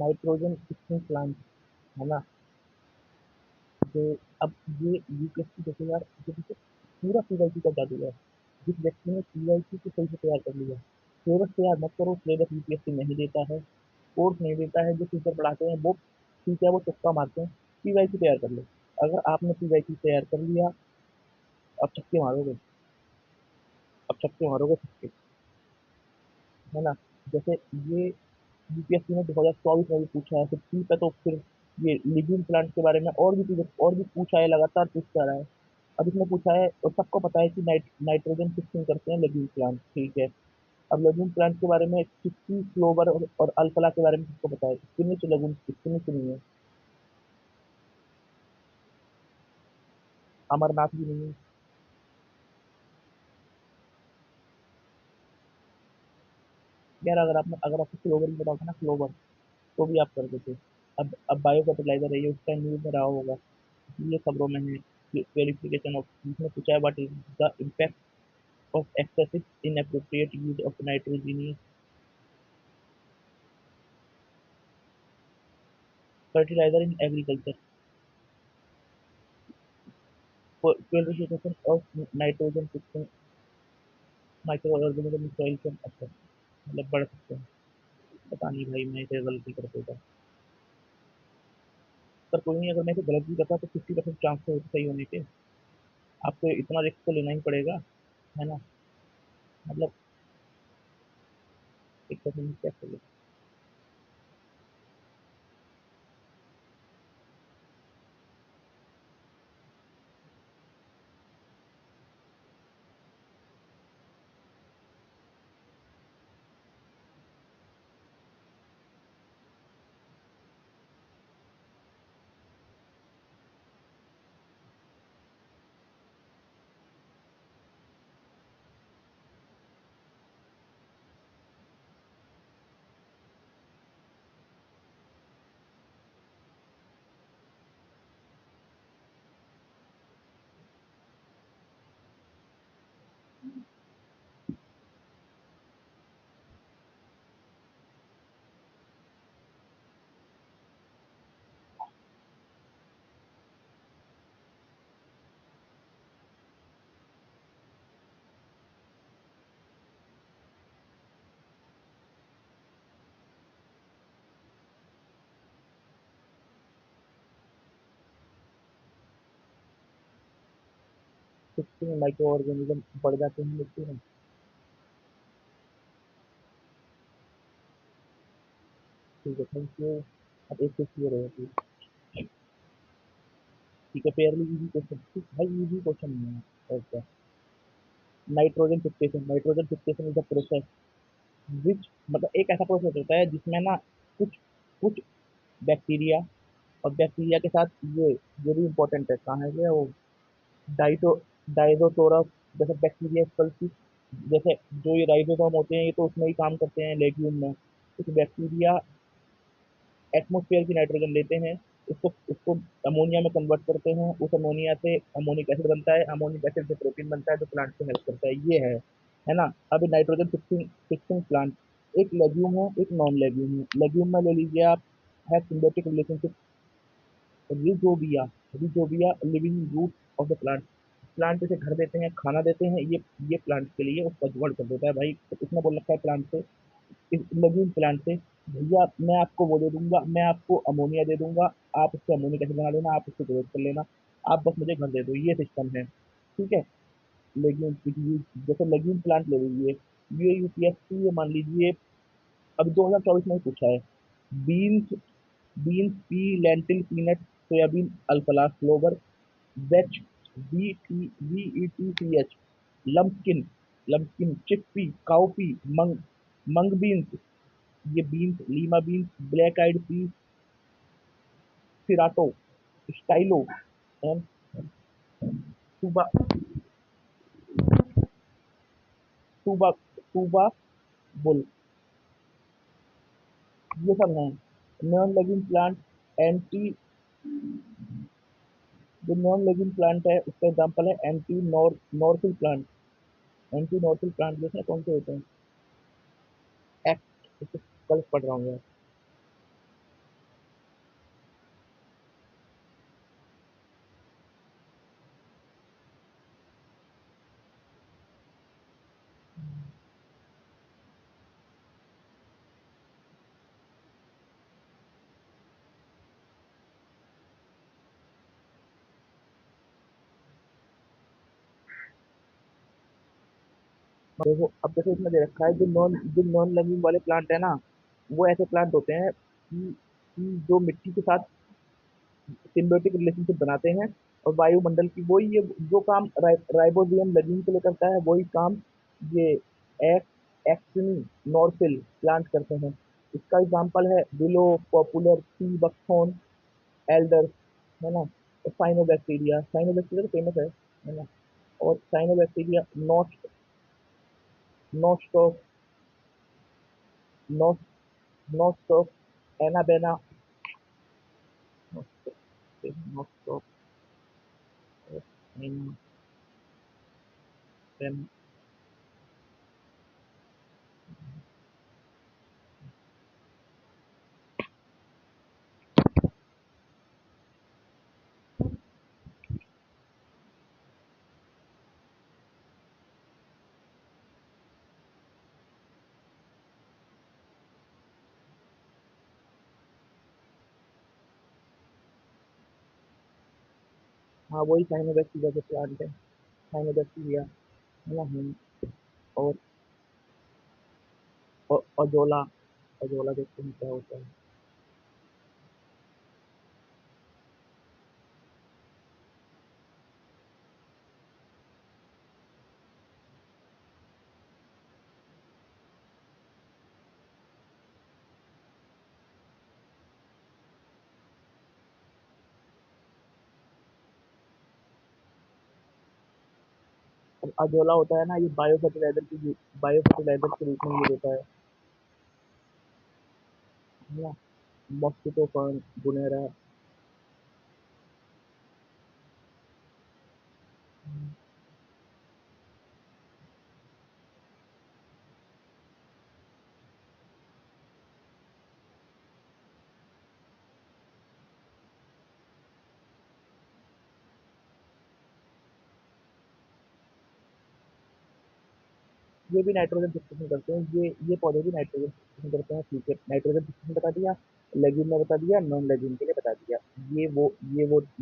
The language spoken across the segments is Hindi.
नाइट्रोजन फिक्सिंग प्लांट, है ना। जो अब ये यूपीएससी देखो यार, ये देखो पूरा पीवाईक्यू का जादू है। जिस व्यक्ति ने पीवाईक्यू को सही से तैयार कर लिया, सिलेबस तैयार मत करो, सिलेबस यूपीएससी नहीं देता है, कोर्स नहीं देता है, जो टीचर पढ़ाते हैं वो ठीक है, वो तुक्का मारते हैं। पीवाईक्यू तैयार कर लो। अगर आपने पीवाईक्यू तैयार कर लिया, अब छक्के मारोगे, अब छक्के मारोगे छक्के, है ना। जैसे ये यूपीएससी ने 2024 में भी पूछा है, फिर ठीक है, तो फिर ये लिविंग प्लांट के बारे में और भी पूछा है, लगातार पूछता रहा है। अब इसमें पूछा है और सबको पता है कि नाइट्रोजन फिक्सिंग करते हैं लेग्यूम प्लांट, ठीक है। अब लेग्यूम प्लांट के बारे में चिक्की, क्लोवर और अल्फला के बारे में सबको पता है, स्पिनिच लेग्यूम, स्पिनिच नहीं है, अमरनाथ भी नहीं है। यार अगर आपको क्लोवर भी पता होता ना, क्लोवर, तो भी आप कर देते। अब बायो फर्टिलाइजर है, ये उसका न्यूज में रहा होगा, ये खबरों में है। क्वेरिफिकेशन ऑफ, इसमें पूछा है what is the impact of excessive inappropriate use of nitrogenous fertilizer in agriculture, purification of nitrogen fixing microorganism in soil can occur, मतलब बढ़ सकते हैं। पता नहीं भाई, मैं इसे गलती कर देता, पर कोई नहीं, अगर मैं इसे गलत भी करता तो 50% चांस तो सही होने के। आपको इतना रिस्क तो लेना ही पड़ेगा, है ना। मतलब एक सेकंड चेक करिए। फिक्सिंग माइक्रो ऑर्गेनिज्म बढ़ जाते हैं मिट्टी में। ठीक है, थैंक यू। अब एक क्लियर है, ठीक है, फेयरली इजी क्वेश्चन, ठीक भाई, इजी क्वेश्चन नहीं है। Okay, nitrogen fixation is the process which, मतलब एक ऐसा प्रोसेस होता है जिसमें ना कुछ कुछ बैक्टीरिया, और बैक्टीरिया के साथ ये भी इम्पोर्टेंट है, कहाँ है ये वो, डाइटो डाइजोटोरस जैसे बैक्टीरिया स्पल्सी, जैसे जो ये राइजोसोम होते हैं, ये तो उसमें ही काम करते हैं लेग्यूम में। कुछ बैक्टीरिया एटमॉस्फेयर की नाइट्रोजन लेते हैं, उसको उसको अमोनिया में कन्वर्ट करते हैं, उस अमोनिया से अमोनिक एसिड बनता है, अमोनिक एसिड से प्रोटीन बनता है जो प्लांट को हेल्प करता है, ये है ना। अब नाइट्रोजन फिक्सिंग फिक्सिंग प्लांट, एक लेग्यूम है, एक नॉन लेग्यूम है। लेग्यूम में ले लीजिए आप, है symbiotic relationship, rhizobia, rhizobia living root of the plant, plant इसे घर देते हैं, खाना देते हैं, ये प्लांट के लिए उसका जुगाड़ कर देता है भाई। तो इसने बोल रखा है प्लांट से, लघु प्लांट से, भैया मैं आपको वो दे दूंगा, मैं आपको अमोनिया दे दूंगा, आप उससे अमोनिया कैसे बना लेना, आप उसको ग्रोथ कर लेना, आप बस मुझे घर दे दो, ये सिस्टम है, ठीक है। लेग्यूम, जैसे लेग्यूम प्लांट ले लीजिए, ये यूपीएससी, ये मान लीजिए अब 2024 में ही पूछा है, beans, beans, pea, lentil, peanut, soybean, अल्फला, clover, vetch, VETCH, lupin, lupin, chickpea, cowpea, mung beans, ये beans, lima beans, black eyed peas, siratro, stylo, and tuba, tuba, tuba bull, ये सब हैं। नॉन लिविंग प्लांट, एंटी, जो नॉन लिविंग प्लांट है उसका एग्जाम्पल है actinorhizal plant. Actinorhizal plant देखना कौन से होते हैं, एक्ट, इसको कल पढ़ रहा हूँ यार। देखो अब देखो इसमें दे रखा है जो नॉन लविंग वाले प्लांट है ना, वो ऐसे प्लांट होते हैं कि जो मिट्टी के साथ सिम्बियोटिक रिलेशनशिप बनाते हैं, और वायुमंडल की वही ये जो काम राइबोसोम लविंग के लिए करता है, वही काम ये एक्सनी नॉर्सिल प्लांट करते हैं। इसका एग्जाम्पल है willow, poplar, tea buckthorn, alder, है ना। और साइनोबैक्टीरिया तो फेमस है ना। और cyanobacteria nostoc nos nostoc anabaena nostoc nostoc anabaena. हाँ वही साइनोबैक्टीरिया के प्लांट है, साइनोबैक्टीरिया, है ना। और अजोला, अजोला देखते हैं क्या होता है। और अजोला होता है ना, ये बायो फर्टिलाइजर के रूप में यूज होता है ना। Mosquito fern, gunnera. ये भी नाइट्रोजन फिक्सेशन करते हैं, ये पौधे भी नाइट्रोजन फिक्सेशन करते हैं, ठीक है। नाइट्रोजन फिक्सेशन बता दिया, लेग्यूम में बता दिया, नॉन लेग्यूम के लिए बता दिया। ये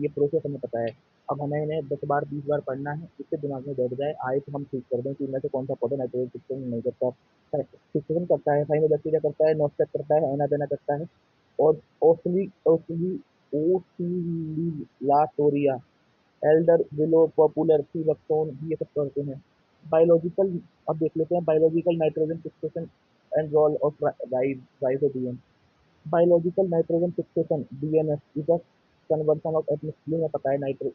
प्रोसेस हमें पता है। अब हमें इन्हें 10 बार 20 बार पढ़ना है, इससे दिमाग में बैठ जाए, आए तो हम ठीक कर दें कि इनमें से कौन सा पौधा नाइट्रोजन फिक्सेशन नहीं करता। फिक्सेशन करता है, साइनोबैक्टीरिया करता है, नॉस्टेक करता है, एनाबेना करता है। और Oscillatoria, alder, willow, poplar, sea buckthorn, ये सब करते हैं। बायोलॉजिकल, अब देख लेते हैं biological nitrogen fixation and role of rhizobium. Biological nitrogen fixation, DNF, is a conversion of atmosphere में पता है नाइट्रो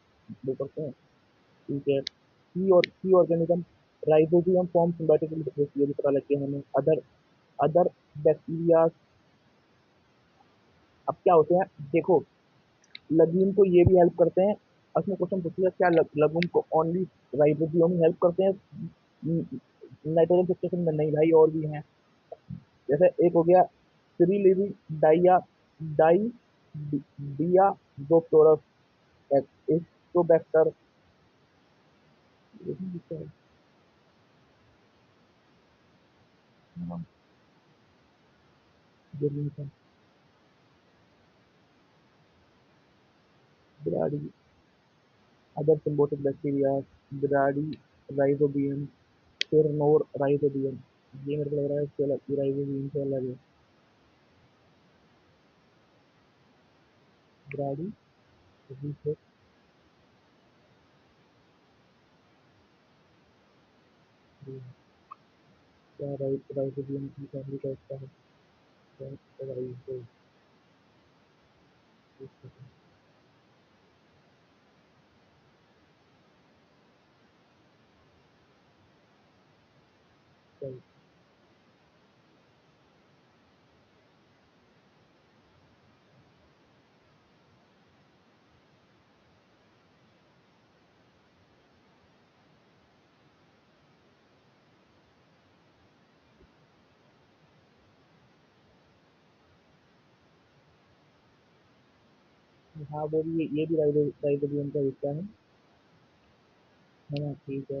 वो करते हैं, ठीक है। की ऑर्गेनिज्म, राइजोबियम फॉर्म सिम्बायोटिक, ये भी पता लग गया हमें। अदर बैक्टीरिया अब क्या होते हैं, देखो लगीन को ये भी हेल्प करते हैं। उसने क्वेश्चन पूछ लिया क्या लगून को ओनली राइबोसोम ही हेल्प करते हैं नाइट्रोजन फिक्सेशन में? नहीं भाई, और भी हैं। जैसे एक हो गया थ्री लिविंग डाइया डाई डिया जोप्टोरस एस्टोबैक्टर। बिराड़ी, अदर सिम्बोटिक बैक्टीरिया, बिराड़ी, राइजोबियम, फिर नोर राइजोबियम। ये मेरे को लग रहा है इससे अलग, राइजोबियम से अलग है। बिराड़ी, क्या राइजोबियम की फैमिली का हिस्सा है? क्या राइजो, हाँ वो भी, ये भी राइजोबियम का हिस्सा है ना, ठीक है।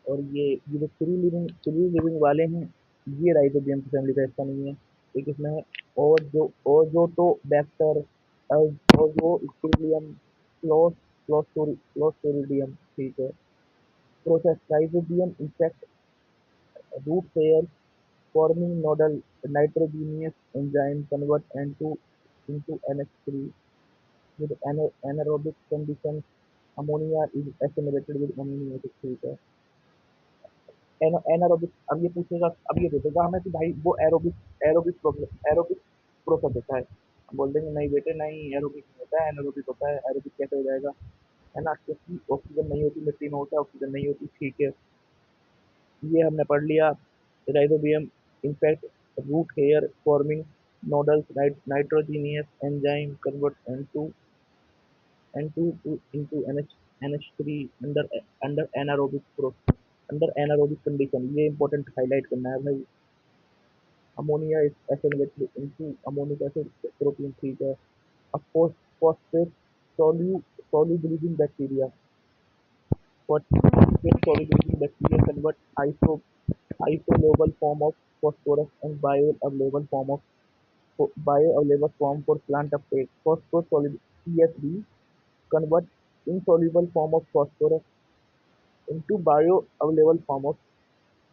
और ये जो फ्री लिविंग वाले हैं, ये राइजोबियम की फैमिली का हिस्सा नहीं है। एक इसमें है और जो ओजोटो बैक्टर, और जो स्टीलियम क्लोस्टोरिडियम, ठीक है। Process rhizobium insect Root hairs forming nodal nitrogenous enzyme convert N2 into NH3 with anaerobic conditions. Ammonia is assimilated with amino acid. ठीक है। एनारोबिक, अब ये पूछेगा, अब ये देखेगा हमें कि भाई वो एरोबिक एरोबिक प्रोसेस होता है। हम बोल देंगे नहीं बेटे नहीं, एरोबिक नहीं होता है, एनारोबिक होता है। एरोबिक कैसे हो जाएगा, है ना, क्योंकि ऑक्सीजन नहीं होती, मिट्टी में होता है, ऑक्सीजन नहीं होती। ठीक है, ये हमने पढ़ लिया। Rhizobium in fact root hair forming nodules nitrogenase enzyme convert N2 into NH3 under anaerobic condition। ये इंपॉर्टेंट हाईलाइट करना है भाई। Ammonia is assimilated into amino acid protein. ठीक है। अब phosphate solubilizing bacteria, phosphate solubilizing bacteria convert isolable form of phosphorus and bioavailable form for plant uptake. Phosphorus soluble CH3 convert insoluble form of phosphorus into bioavailable form of।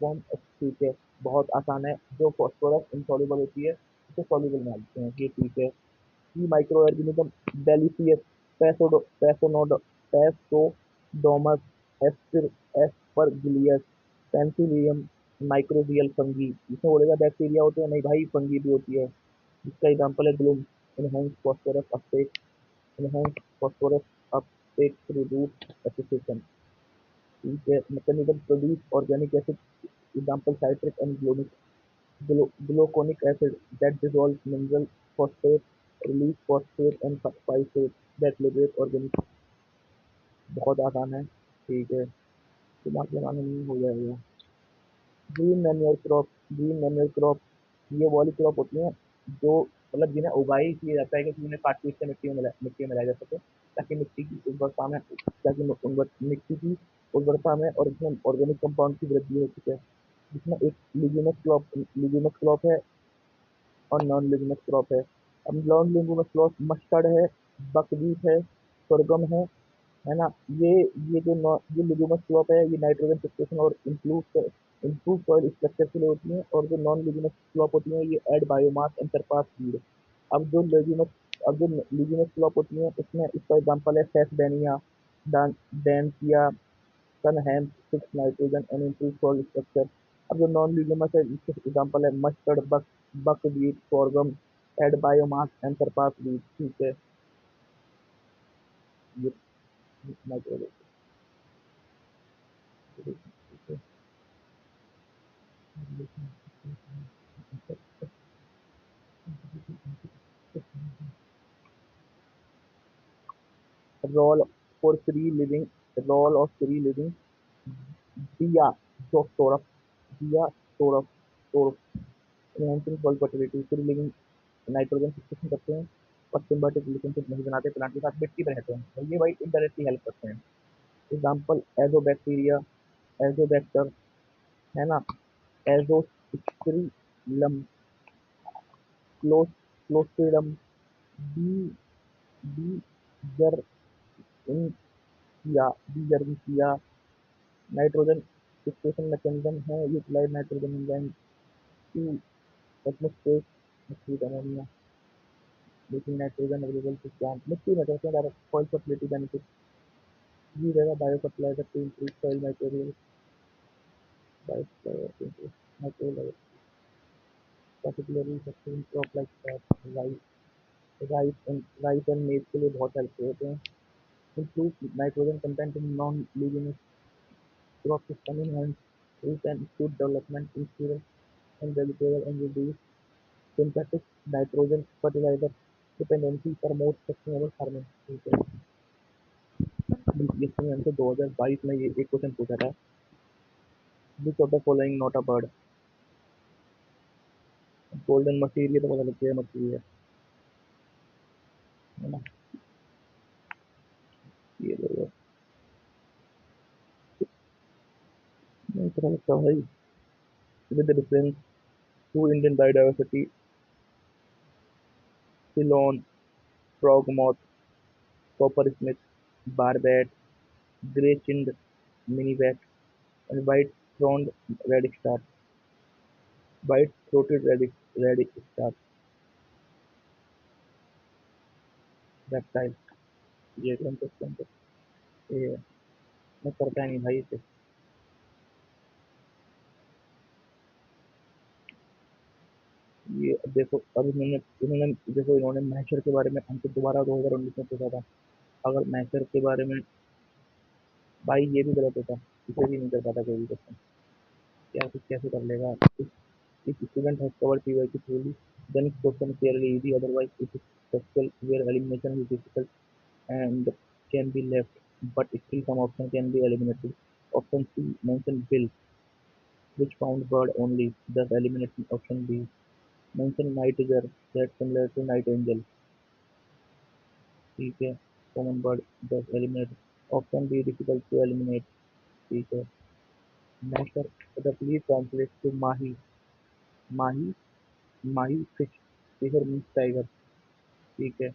ठीक है, बहुत आसान है। जो फॉस्फोरस इनसॉल्युबल होती है उसे सॉल्युबल में डालते हैं। ये ठीक है। की माइक्रो ऑर्गेनिज्म बेलिफियस pseudomonas asper aspergillus penicillium microbial fungi. इसमें बोलेगा बैक्टीरिया होते हैं, नहीं भाई फंगी भी होती है। इसका एग्जांपल है Glomus enhance phosphorus uptake through root application. ठीक है। Mechanism produce organic acid example citric and gluconic acid that dissolves mineral phosphate, release phosphate and phosphate that liberate organic। बहुत आसान है। ठीक है, दिमाग लगाने में हो जाएगा। ग्रीन मैन्योर क्रॉप ये वाली क्रॉप होती हैं जो मतलब जिन्हें उगाई किया जाता है कि उन्हें काट पीट के मिट्टी में मिलाया जा सके, ताकि मिट्टी की उर्वरता में और इसमें ऑर्गेनिक कंपाउंड की वृद्धि हो सके। जिसमें एक लिग्यूमस क्रॉप है और नॉन लिग्यूमस क्रॉप है। अब नॉन लिग्यूमस क्रॉप मस्टर्ड है, बकव्हीट है, sorghum है ना। ये ये लिग्यूमस क्रॉप है, ये नाइट्रोजन फिक्सेशन और इम्प्रूव सॉइल स्ट्रक्चर के लिए होती है। और जो नॉन लिग्यूमस क्रॉप होती है ये add biomass and Sarpass feed. अब जो लिग्यूमस अब जो लिग्यूमस क्रॉप होती है उसमें इसका एग्जांपल है sesbania, dhaincha, sun hemp fix nitrogen and improve soil structure. अब जो नॉन लिग्यूमस है इसके एग्जांपल है mustard, buckwheat, sorghum, add biomass and Sarpass feed. ठीक है, ये nitrogen. Role for free living role of free living दिया जो सोरफ दिया सोरफ सोरफ enhancing soil fertility. Free living nitrogen fixation करते हैं और सिम्बायोटिक रिलेशनशिप नहीं बनाते प्लांट के साथ, मिट्टी में रहते हैं, और ये भाई इनडायरेक्टली हेल्प करते हैं। एग्जाम्पल एजोबैक्टीरिया, एजोबैक्टर, है ना, azospirillum, clostridium, B beijerinckia beijerinckia. Nitrogen fixation mechanism है utilize nitrogen enzyme to atmospheric mix ammonia making nitrogen available to plant. मिट्टी में करते हैं डायरेक्ट सॉइल फर्टिलिटी बेनिफिट। ये रहेगा bio fertiliser to increase soil material, bio fertiliser to increase material particularly sustain crop like rice and maize के लिए बहुत हेल्पफुल होते हैं। improve nitrogen content in non-leguminous crop system, enhance root and shoot development in cereal and vegetable, and reduce synthetic nitrogen fertilizer dependency, promote sustainable farming। ठीक है। बीपीएससी में हमसे 2022 में ये एक क्वेश्चन पूछा था, which of the following not a bird. Golden मछली, ये तो पता लग गया मछली है ना। ये देखो, नहीं पता लगता भाई। With the difference to Indian biodiversity, Ceylon, frog moth, copper smith, barbet, grey chinned minivet and white frond red star. White throated red star reptile. ये कौन क्वेश्चन है ये? मैं करता नहीं भाई इसे। ये अब देखो, अब इन्होंने इन्होंने देखो, इन्होंने मैशर के बारे में हमसे दोबारा 2019 में पूछा था। अगर मैशर के बारे में, भाई ये भी गलत होता, इसे भी नहीं कर पाता कोई भी क्वेश्चन। क्या कुछ कैसे कर लेगा? if student has covered PYQ fully, then its question is fairly easy. Otherwise, it is stressful where elimination is difficult and can be left, but still some option can be eliminated. Option C mention bill, which found bird only, thus eliminating option B. Mention nightiger, that's similar to night angel. ठीक है, common bird, thus eliminate. Option B difficult to eliminate. ठीक है, master, the please translate to mahi. Mahi, mahi fish. Here means tiger. ठीक है,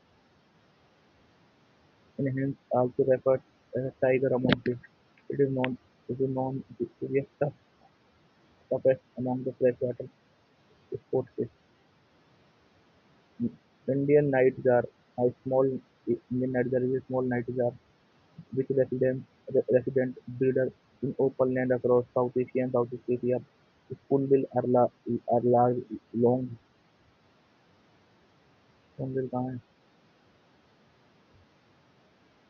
and hence also referred as a tiger among fish. It is known to be a toughest among the freshwater sport fish. Indian nightjar, a small Indian nightjar is a small nightjar which resident breeder in open land across South Asia and Southeast Asia. Spoonbill are large, long. Spoonbill कहाँ है?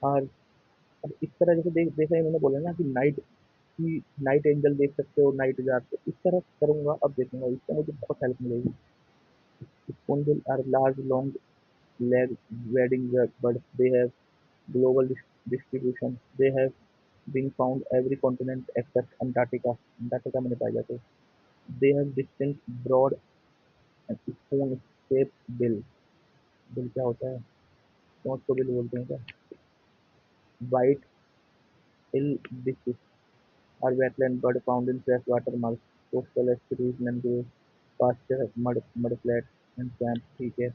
और अब इस तरह जैसे जैसे इन्होंने बोला ना कि नाइट एंजल देख सकते हो नाइट जार, तो इस तरह करूंगा, अब देखूंगा इससे मुझे बहुत हेल्प मिलेगी। Spoonbill are large, long-legged wading birds. They have global distribution. They have been found every continent except Antarctica. Antarctica में नहीं पाए जाते। They have distinct, broad and spoon-shaped bill. Bill क्या होता है? चोंच को बिल बोलते हैं क्या? White eel are wetland bird found in freshwater marshes, coastal estuaries, mangroves, pasture, mudflats and swamps. ठीक है,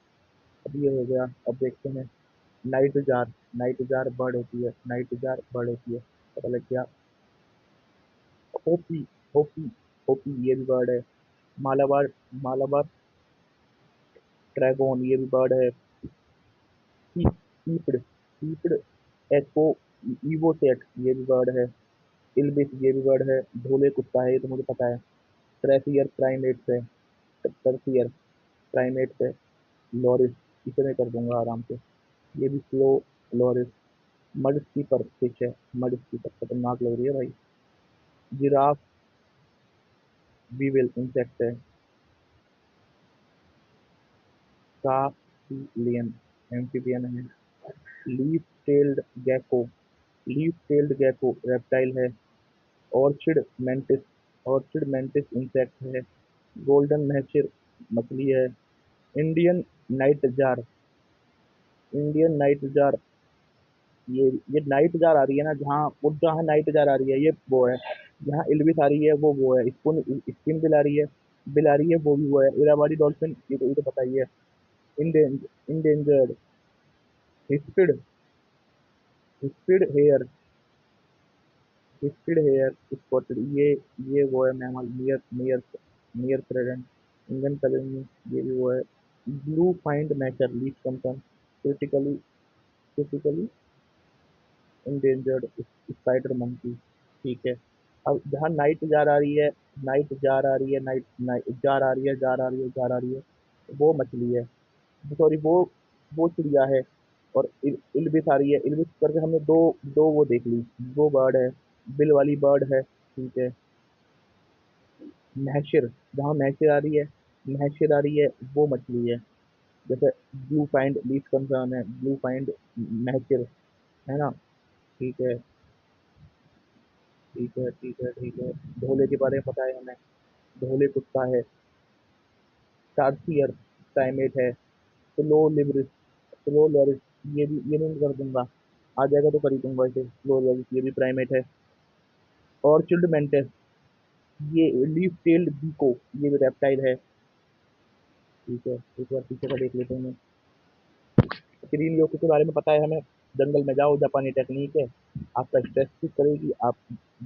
अब ये हो गया। अब देखते हैं night jar. Night jar bird होती है, नाइट जार बर्ड होती है, पता लग गया। होपी, होपी, होपी ये भी बर्ड है। मालाबार, मालाबार ड्रैगन ये भी बर्ड है। ईपड, ईपड एको इवोसेट ये भी बर्ड है। इल्बिस ये भी बर्ड है। ढोले कुत्ता है, ये तो मुझे पता है। ट्रेसियर प्राइमेट्स है, टर्सियर प्राइमेट्स है। लॉरिस, इसे मैं कर दूंगा आराम से, ये भी slow loris. Mud skipper fish है, मड स्कीपर खतरनाक लग रही है भाई। जिराफ वीविल इंसेक्ट है। काफिलियन एम्फीबियन है। Leaf tailed gecko, leaf tailed gecko reptile है। Orchid mantis, orchid mantis insect है। गोल्डन महचिर मछली है। Indian nightjar, Indian nightjar, ये नाइट जार आ रही है ना, जहाँ वो जहाँ नाइट जार आ रही है ये वो है। जहाँ इल्बिस आ रही है वो है। स्पिन बिल आ रही है, बिल आ रही है, वो भी वो है। इरावादी डॉल्फिन, ये तो पता ही है। इंडेंजर्ड हिस्पिड, हिस्पिड हेयर, हिस्पिड हेयर स्पॉटेड, ये वो है mammal. Near near near present Indian करेंगे, ये भी वो है। Blue find mature leaf concern, critically critically endangered spider monkey. ठीक है, अब जहाँ नाइट जार आ रही है, नाइट जार आ रही है, नाइट नाइट जार आ रही है, जार आ रही है, जार आ रही है, वो मछली है। सॉरी, वो चिड़िया है। और इल्बिस आ रही है, इल्बिस करके हमने दो दो वो देख ली, वो बर्ड है, बिल वाली बर्ड है। ठीक है, महशिर, जहाँ महशिर आ रही है, महशिर आ रही है, वो मछली है। जैसे ब्लू फाइंड लीफ कंसर्न है, ब्लू फाइंड महशिर है ना। ठीक है, ठीक है, ठीक है, ठीक है। ढोले के बारे में पता है हमें, ढोले कुत्ता है। टार्सियर प्राइमेट है। स्लो लिबरिस, स्लो लॉरिस, ये भी मैं कर दूंगा, आ जाएगा तो कर ही दूंगा इसे। स्लो लॉरिस ये भी प्राइमेट है। ऑर्चिड मेंटिस, ये लीफ टेल्ड गीको, ये भी रेप्टाइल है। ठीक है, एक बार पीछे का देख लेते हैं। ग्रीन योक के बारे में पता है हमें, जंगल में जाओ, जापानी टेक्निक है, आपका स्ट्रेस ठीक करेगी। आप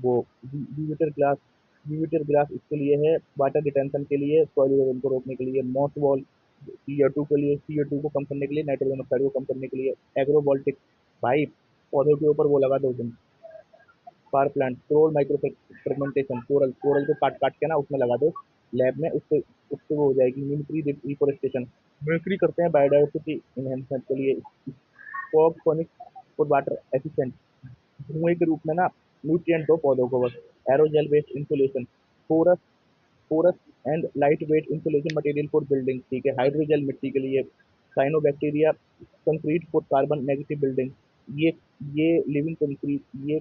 वो विजिटर क्लास यूनिटर ग्राफ इसके लिए है, वाटर रिटेंशन के लिए, सॉइल इरोजन को रोकने के लिए, मॉस वॉल CO2 के लिए, CO2 को कम करने के लिए, नाइट्रोजन ऑक्साइड को कम करने के लिए, एग्रोवोल्टिक भाई पौधों के ऊपर वो लगा दो तुम, power plant, coral micro fragmentation, coral coral को काट काट के ना उसमें लगा दो लैब में, उससे उससे वो हो जाएगी मिमिक्री, रिफोरेस्टेशन, मिमिक्री करते हैं बायोडाइवर्सिटी इनहेंसमेंट के लिए, फॉग सोनिक और वाटर एफिशिएंट, धुएं के रूप में ना न्यूट्रिएंट दो पौधों को बस, aerogel based insulation, porous porous and light weight insulation material for building, ठीक है, हाइड्रोजेल मिट्टी के लिए, cyanobacteria concrete for carbon negative building, ये ये लिविंग कंक्रीट, ये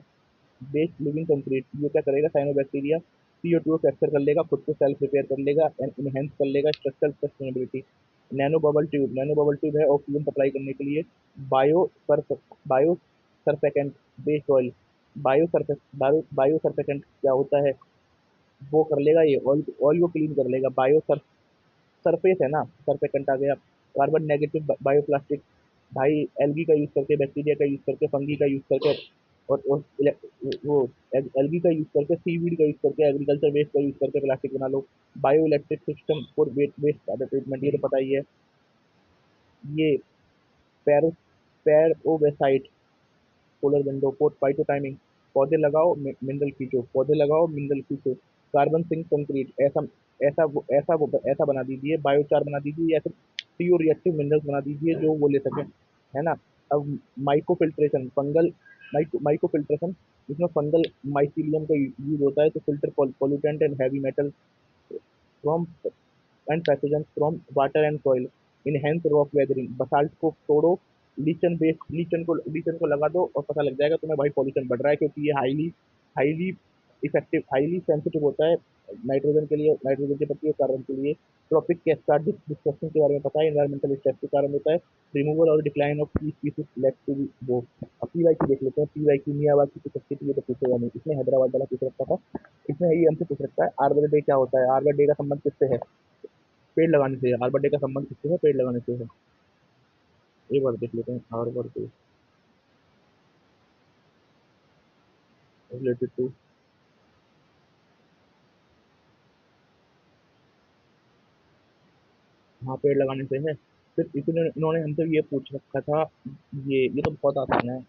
बेस्ड लिविंग कंक्रीट, ये क्या करेगा साइनोबैक्टीरिया, CO2 को कैप्चर कर लेगा, खुद को सेल्फ रिपेयर कर लेगा एंड इनहेंस कर लेगा structural sustainability, nano bubble tube है ऑक्सीजन सप्लाई करने के लिए, bio surf bio surfactant based oil, bio surfactant क्या होता है, वो कर लेगा, ये ऑयल ऑयल को क्लीन कर लेगा, बायो सरफेस है ना, सरफेक्टेंट आ गया, कार्बन नेगेटिव बायोप्लास्टिक, भाई एल्गी का यूज करके, बैक्टीरिया का यूज करके, फंगी का यूज करके, और वो एल्गी का यूज करके, सीवीड का यूज करके, एग्रीकल्चर वेस्ट का यूज करके प्लास्टिक बना लो, bio electric system for waste water treatment, ये तो पता ही है, ये pero perovskite, solar window port phyto timing, पौधे लगाओ मिनरल खींचो, पौधे लगाओ मिनरल खींचो, कार्बन सिंक कंक्रीट, ऐसा बना दीजिए, बायोचार बना दीजिए, या फिर टीओ रिएक्टिव मिनरल्स बना दीजिए जो वो ले सके, है ना। अब micro filtration, fungal micro filtration, इसमें फंगल माइसीलियम का यूज होता है तो filter pollutant and heavy metal from and pathogen from water and soil, enhance rock weathering, basalt को तोड़ो, लीचन को लगा दो और पता लग जाएगा तुम्हें भाई पॉल्यूशन बढ़ रहा है, क्योंकि ये हाईली इफेक्टिव, हाईली सेंसिटिव होता है नाइट्रोजन के लिए, नाइट्रोजन के प्रति और कार्बन के लिए, ट्रॉपिक कैस्काड डिस्ट्रक्शन के बारे में पता है, एनवायरमेंटल स्ट्रेस के कारण होता है, रिमूवल और डिक्लाइन ऑफ की स्पीसीज लेट टू वो। अब पीवाई की देख लेते हैं, पीवाई की मियावाकी की शक्ति की, ये तो पूछेगा नहीं, इसमें हैदराबाद वाला पूछ रखा था, इसमें ये हमसे पूछ रखता है आर्बर डे क्या होता है, आर्बर डे का संबंध किससे है, पेड़ लगाने से है, आर्बर डे का संबंध किससे है, पेड़ लगाने से है, एक बार देख लेते हैं, आर्बर डे रिलेटेड टू, हाँ पेड़ लगाने से है। फिर इन्होंने हमसे ये पूछ रखा था, ये तो बहुत आसान है,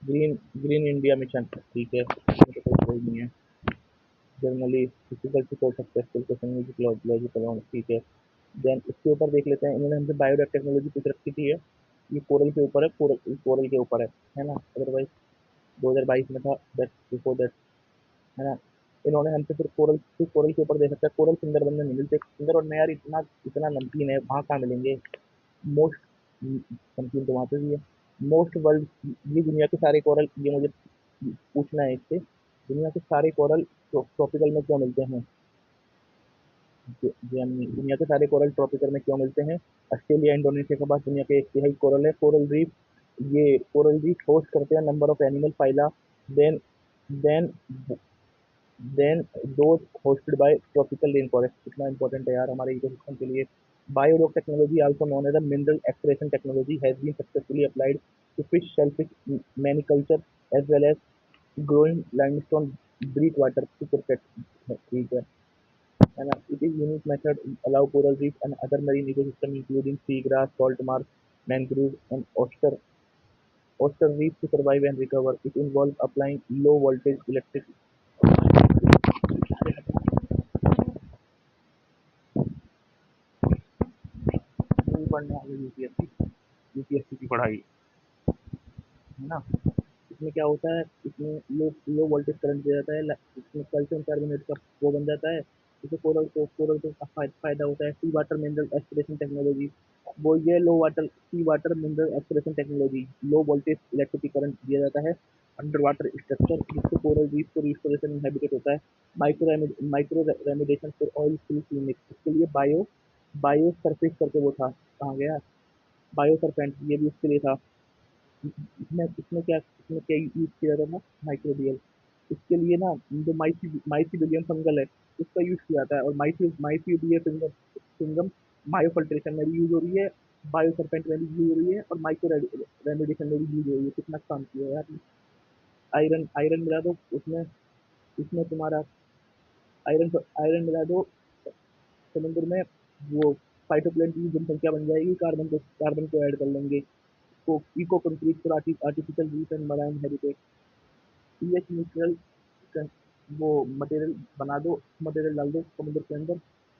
ग्रीन ग्रीन इंडिया मिशन, ठीक है, इसमें तो कोई कोई नहीं है, generally physical support successful question logical, ठीक है। देन इसके ऊपर देख लेते हैं, इन्होंने हमसे बायोडेक टेक्नोलॉजी पूछ रखी थी, है ये कोरल के ऊपर है, कोरल के ऊपर है ना, अदरवाइज 2022 में था, दैट बिफोर दैट, है ना। इन्होंने हमसे फिर कोरल के ऊपर दे सकता है, कोरल सुंदरबन में नहीं मिलते, सुंदर और यार इतना इतना नमकीन है, वहाँ कहाँ मिलेंगे, मोस्ट नमकीन तो वहाँ पे भी है, मोस्ट वर्ल्ड, ये दुनिया के सारे कोरल, ये मुझे पूछना है इससे, दुनिया के सारे कोरल ट्रॉपिकल में क्यों मिलते हैं, दुनिया के सारे कोरल ट्रॉपिकल में क्यों मिलते हैं, ऑस्ट्रेलिया इंडोनेशिया के बाद दुनिया के एक तिहाई कोरल है, कोरल रीफ होस्ट करते हैं number of animal phyla, then then then those hosted by tropical rain forest, कितना इंपॉर्टेंट है यार हमारे इकोसिस्टम के लिए। Biorock technology also known as a mineral extraction technology has been successfully applied to fish shellfish mariculture as well as growing limestone breakwater to protect, ठीक है ना। It is unique method allow coral reef and other marine ecosystem including seagrass, salt marsh, mangrove and oyster reef to survive and recover. It involves applying low voltage electric पढ़ने वाले यूपीएससी की पढ़ाई, है ना। इसमें क्या होता है, इसमें लो वोल्टेज करंट दिया जाता है, इसमें कैल्शियम कार्बोनेट का वो बन जाता है, इससे कोरल को फायदा होता है। Sea water mineral expression technology, वो ये low water sea water mineral expression technology, low voltage electric current दिया जाता है, अंडर वाटर स्ट्रक्चर जिससे कोरल रीफ को रिस्टोरेशन इनहेबिटेड होता है, micro remediation for oil free clinic, इसके लिए बायो सरफेस करके वो था, कहाँ गया, बायो सरफेंट, ये भी उसके लिए था। इसमें क्या यूज किया जाता था, माइक्रोबियल, इसके लिए ना जो माइसीबिलियम फंगल है उसका यूज किया जाता है, और माइसीबिलियम फिंगम मायो फिल्ट्रेशन में भी यूज हो रही है, बायो सरपेंट में भी यूज हो रही है, और माइक्रो रेमिडिशन में भी यूज हो रही है, कितना काम किया यार। आयरन आयरन मिला दो उसमें, इसमें तुम्हारा आयरन आयरन मिला दो समुद्र में, वो फाइटोप्लैंक्टन की जनसंख्या बन जाएगी, कार्बन को ऐड कर लेंगे। तो eco concrete for artificial reef and marine habitat, pH neutral वो मटेरियल बना दो, मटेरियल डाल दो समुद्र के अंदर,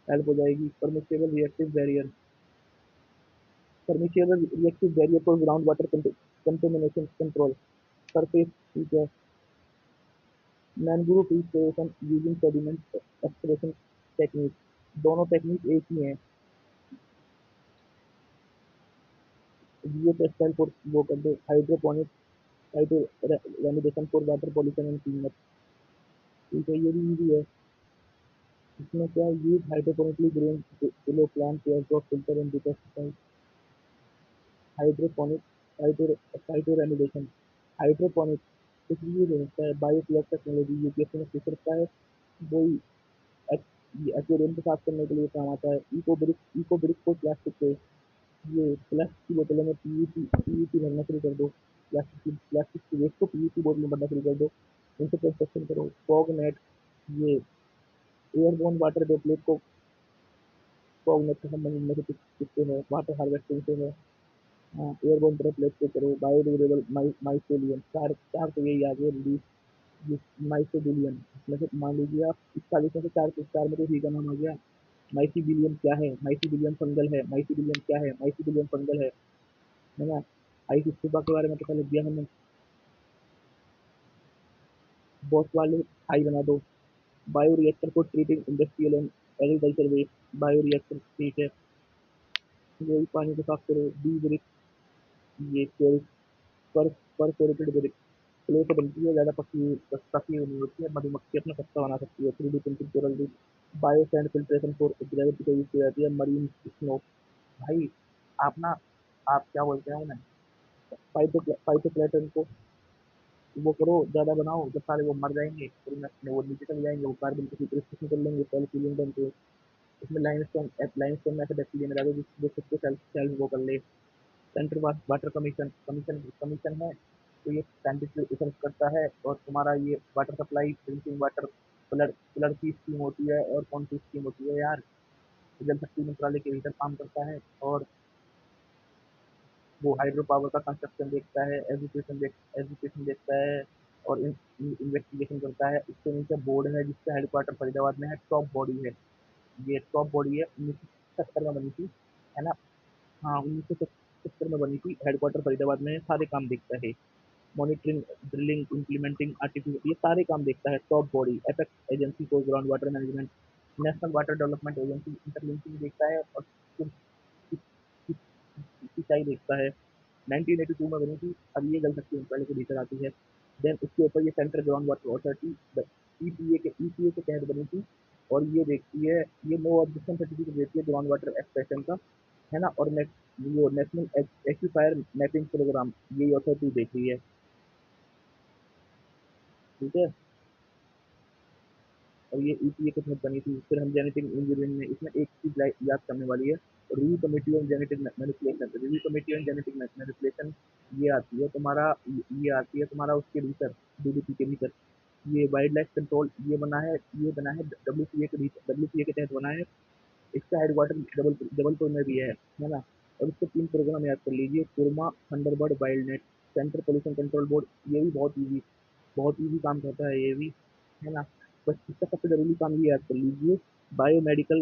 हेल्प हो जाएगी। Permeable reactive barrier for ground water contamination control, surface, ठीक है। Mangrove restoration using sediment extraction technique, दोनों टेक्निक एक ही है। जियो टेक्सटाइल फॉर वो कर दो, hydroponic hydro remediation for water pollution and cleanup, ठीक है, ये भी इजी है। इसमें क्या use hydroponically growing below plant air drop filter and detoxify, hydroponic hydro remediation, hydroponic कुछ भी हो सकता है, बायोफ्लॉक टेक्नोलॉजी यूपीएससी में पूछ सकता है, वो एक्वेरियम को साफ करने के लिए काम आता है। इको ब्रिक को प्लास्टिक से, ये प्लास्टिक की बोतलों में पीवीसी भरना शुरू कर दो, प्लास्टिक की वेस्ट को पीवीसी बोतल में भरना शुरू कर दो, इनसे कंस्ट्रक्शन करो। फॉग नेट, ये एयरबोर्न वाटर ड्रॉपलेट को फॉग नेट से संबंधित में से किससे है, वाटर हार्वेस्टिंग से है। हाँ, एयरबोर्न ड्रॉपलेट से करो, बायोडिग्रेडेबल माइसेलियम, चार चार तो यही आ गए रिलीज, ये माइसेलियम, इसमें से मान लीजिए आप 41 में से चार चार में तो ही का नाम आ गया। माइसीबिलियम क्या है, माइसीबिलियम फंगल है, माइसीबिलियम क्या है, माइसीबिलियम फंगल है ना। आई सुबह के बारे में पता लग गया हमें। बॉस वाले आई बना दो, बायो रिएक्टर को treating industrial and agriculture waste, bio reactor, ठीक है। यही पानी को साफ करो। डी ब्रिक, ये पर परफोरेटेड ब्रिक, क्ले से बनती है, ज़्यादा पकी नहीं होती है, मधुमक्खी अपना सस्ता बना सकती है। 3D printed coral reef, bio sand filtration for gravity का यूज किया जाती है। मरीन स्नो, भाई आप ना, आप क्या बोलते हैं उन्हें, फाइटोप्लैंक्टन को वो करो, ज़्यादा बनाओ, जब सारे वो मर जाएंगे फिर वो नीचे चले जाएंगे, वो कार्बन की सीक्वेस्ट्रेशन कर लेंगे, सेल्फ हीलिंग बन के। इसमें लाइमस्टोन में ऐसे बैक्टीरिया मिला दो जो खुद को सेल्फ सेल्फ वो कर ले। Central water commission commission commission है, तो ये साइंटिफिक रिसर्च करता है, और तुम्हारा ये water supply, drinking water, flood flood की स्कीम होती है, और कौन सी स्कीम होती है यार, जल शक्ति मंत्रालय के भीतर काम करता है। और वो हाइड्रो पावर का कंस्ट्रक्शन देखता है, एजुकेशन देखता है, और इन्वेस्टिगेशन करता है। इसके नीचे बोर्ड है जिसका हेडक्वार्टर फरीदाबाद में है, टॉप बॉडी है, ये टॉप बॉडी है, 1970 में बनी थी, है ना। हाँ, 1970 में बनी थी, हेडक्वार्टर फरीदाबाद में है, सारे काम देखता है। मॉनिटरिंग, ड्रिलिंग, इम्प्लीमेंटिंग आर्टिफिशियल, ये सारे काम देखता है top body. Apex agency for ground water management, national water development agency interlinking देखता है, और सिंचाई देखता है। 1982 में बनी थी, अब ये जल शक्ति मंत्रालय के भीतर आती है। देन उसके ऊपर ये central ground water authority EPA के तहत बनी थी, और ये देखती है, ये नो ऑब्जेक्शन सर्टिफिकेट देती है ग्राउंड वाटर एक्सप्रेशन का, है ना। और वो नेशनल एक्यूफायर मैपिंग प्रोग्राम, ये अथॉरिटी देख रही है, ठीक है। और ये ईपीए के तहत बनी थी। फिर हम जेनेटिक इंजीनियरिंग में, इसमें एक चीज याद करने वाली है, review committee on genetic manipulation, review committee on genetic manipulation, ये आती है तुम्हारा, ये आती है तुम्हारा उसके भीतर, डीडीपी के भीतर। ये वाइल्ड लाइफ कंट्रोल, ये बना है डब्ल्यूसीए के तहत बना है। इसका हेडक्वार्टर जबलपुर में भी है ना। और इसके 3 प्रोग्राम याद कर लीजिए, कुरमा, Thunderbird, Wild Net, Central Pollution Control board, ये भी बहुत ईजी काम करता है ये भी, है ना। बस इसका सबसे ज़रूरी काम ये याद कर लीजिए, biomedical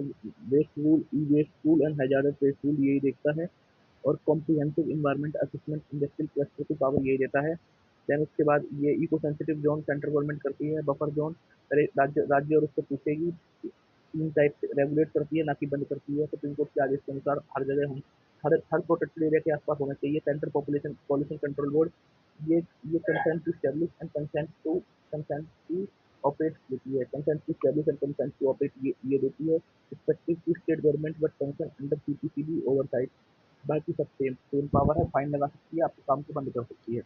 waste rule, e waste rule and hazardous waste rule, यही देखता है। और comprehensive environment assessment industrial cluster की पावर यही देता है। देन उसके बाद ये eco sensitive zone central government करती है, बफर जोन अरे राज्य राज्य और उससे पूछेगी, 3 टाइप से रेगुलेट करती है, ना कि बंद करती है। सुप्रीम कोर्ट के आदेश के अनुसार हर जगह हम हर प्रोटेक्टेड एरिया के आसपास होना चाहिए central population pollution control board. ये consent to establish and consent to operate देती है, consent to establish and consent to operate, ये देती है। Respective to state government but function under CPCB oversight. बाकी सब सेम सेम पावर है, फाइन लगा सकती है, आपके काम को बंद कर सकती है।